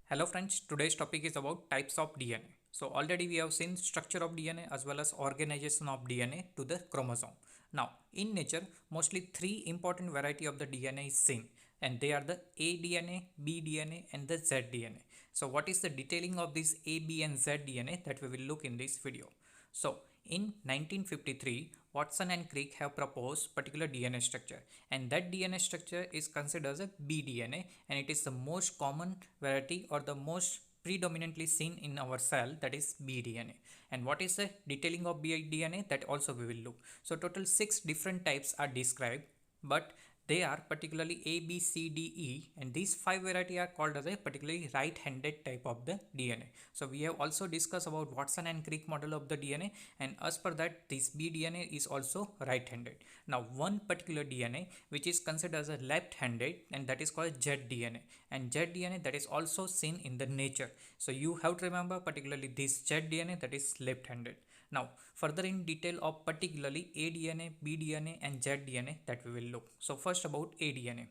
Hello friends, today's topic is about types of DNA. So already we have seen structure of DNA as well as organization of DNA to the chromosome. Now in nature, mostly three important variety of the DNA is seen and they are the A DNA, B DNA and the Z DNA. So what is the detailing of this A, B and Z DNA that we will look in this video. So in 1953, Watson and Crick have proposed particular DNA structure and that DNA structure is considered as a bDNA and it is the most common variety or the most predominantly seen in our cell, that is bDNA. And what is the detailing of bDNA, that also we will look. So total 6 different types are described, but they are particularly A, B, C, D, E, and these 5 variety are called as a particularly right-handed type of the DNA. So we have also discussed about Watson and Crick model of the DNA, and as per that this bDNA is also right-handed. Now one particular DNA which is considered as a left-handed, and that is called ZDNA, and ZDNA that is also seen in the nature. So you have to remember particularly this ZDNA that is left-handed. Now further in detail of particularly ADNA, BDNA and ZDNA that we will look. So first about ADNA.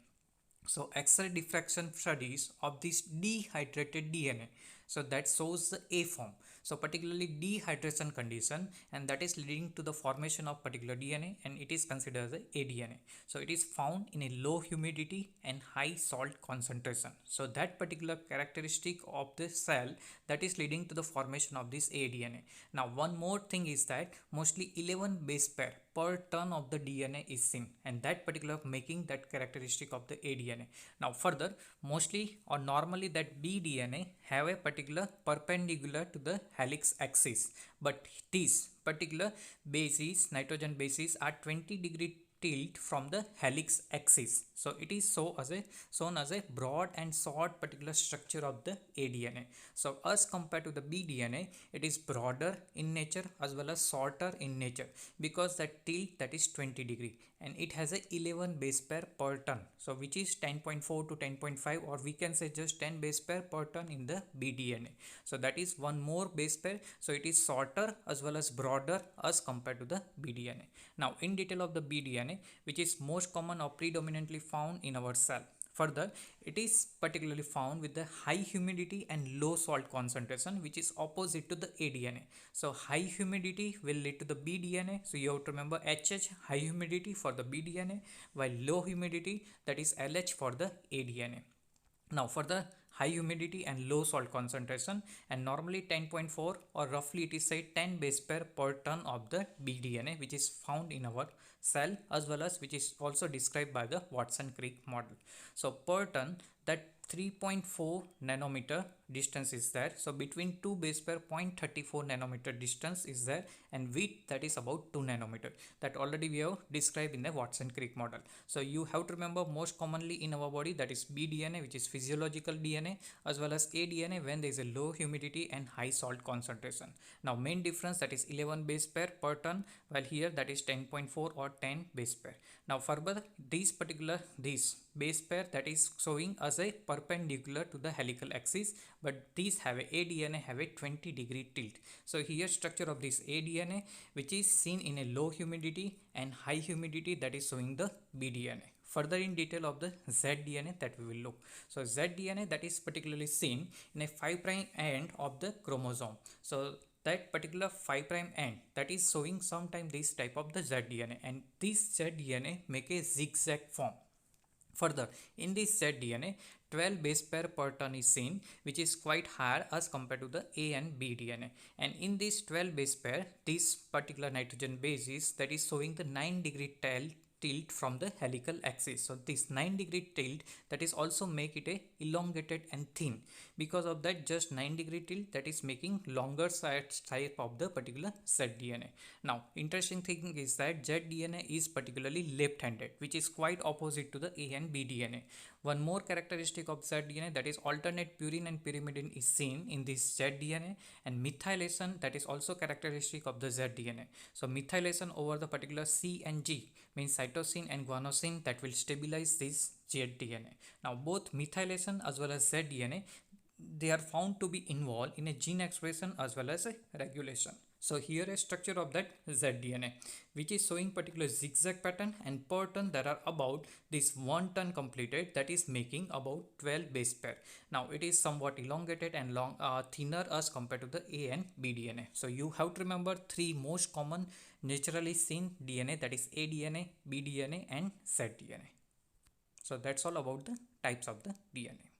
So X-ray diffraction studies of this dehydrated DNA, so that shows the A form. So particularly dehydration condition, and that is leading to the formation of particular DNA, and it is considered as a ADNA. So it is found in a low humidity and high salt concentration. So that particular characteristic of the cell that is leading to the formation of this ADNA. Now one more thing is that mostly 11 base pair per ton of the DNA is seen, and that particular making that characteristic of the ADNA. Now further, mostly or normally that bDNA have a particular perpendicular to the helix axis, but these particular bases, nitrogen bases, are 20-degree tilt from the helix axis. So it is shown as a broad and short particular structure of the ADNA. So as compared to the bDNA, it is broader in nature as well as shorter in nature, because that tilt that is 20-degree, and it has a 11 base pair per ton, so which is 10.4 to 10.5, or we can say just 10 base pair per ton in the bDNA. So that is one more base pair, so it is shorter as well as broader as compared to the bDNA. Now in detail of the bDNA, which is most common or predominantly found in our cell. Further, it is particularly found with the high humidity and low salt concentration, which is opposite to the ADNA. So high humidity will lead to the bDNA. So you have to remember HH, high humidity, for the bDNA, while low humidity, that is LH, for the ADNA. Now for the high humidity and low salt concentration, and normally 10.4, or roughly it is said 10 base pair per ton of the bDNA, which is found in our cell as well as which is also described by the Watson-Crick model. So per ton, that 3.4 nanometer distance is there. So between two base pair, 0.34 nanometer distance is there, and width that is about 2 nanometer, that already we have described in the Watson-Crick model. So you have to remember most commonly in our body, that is bDNA, which is physiological DNA, as well as ADNA when there is a low humidity and high salt concentration. Now main difference, that is 11 base pair per ton, while here that is 10.4 or 10 base pair. Now further, this base pair that is showing as a perpendicular to the helical axis, but these have a ADNA have a 20-degree tilt. So here structure of this ADNA, which is seen in a low humidity and high humidity, that is showing the bDNA. Further in detail of the ZDNA that we will look. So ZDNA that is particularly seen in a 5' end of the chromosome. So that particular 5' end that is showing sometime this type of the ZDNA, and this ZDNA make a zigzag form. Further, in this ZDNA, 12 base pair per ton is seen, which is quite higher as compared to the A and B DNA. And in this 12 base pair, this particular nitrogen base is that is showing the 9-degree tilt from the helical axis. So this 9-degree tilt that is also make it a elongated and thin. Because of that, just 9-degree tilt that is making longer type of the particular ZDNA. Now interesting thing is that ZDNA is particularly left-handed, which is quite opposite to the A and B DNA. One more characteristic of ZDNA, that is alternate purine and pyrimidine is seen in this ZDNA, and methylation that is also characteristic of the ZDNA. So methylation over the particular C and G means cytosine and guanosine, that will stabilize this ZDNA. Now both methylation as well as ZDNA, they are found to be involved in a gene expression as well as a regulation. So here a structure of that zDNA, which is showing particular zigzag pattern, and per turn there are about this 1 turn completed, that is making about 12 base pair. Now it is somewhat elongated and thinner as compared to the A and B DNA. So you have to remember three most common naturally seen DNA, that is A DNA, B DNA and Z DNA. So that's all about the types of the DNA.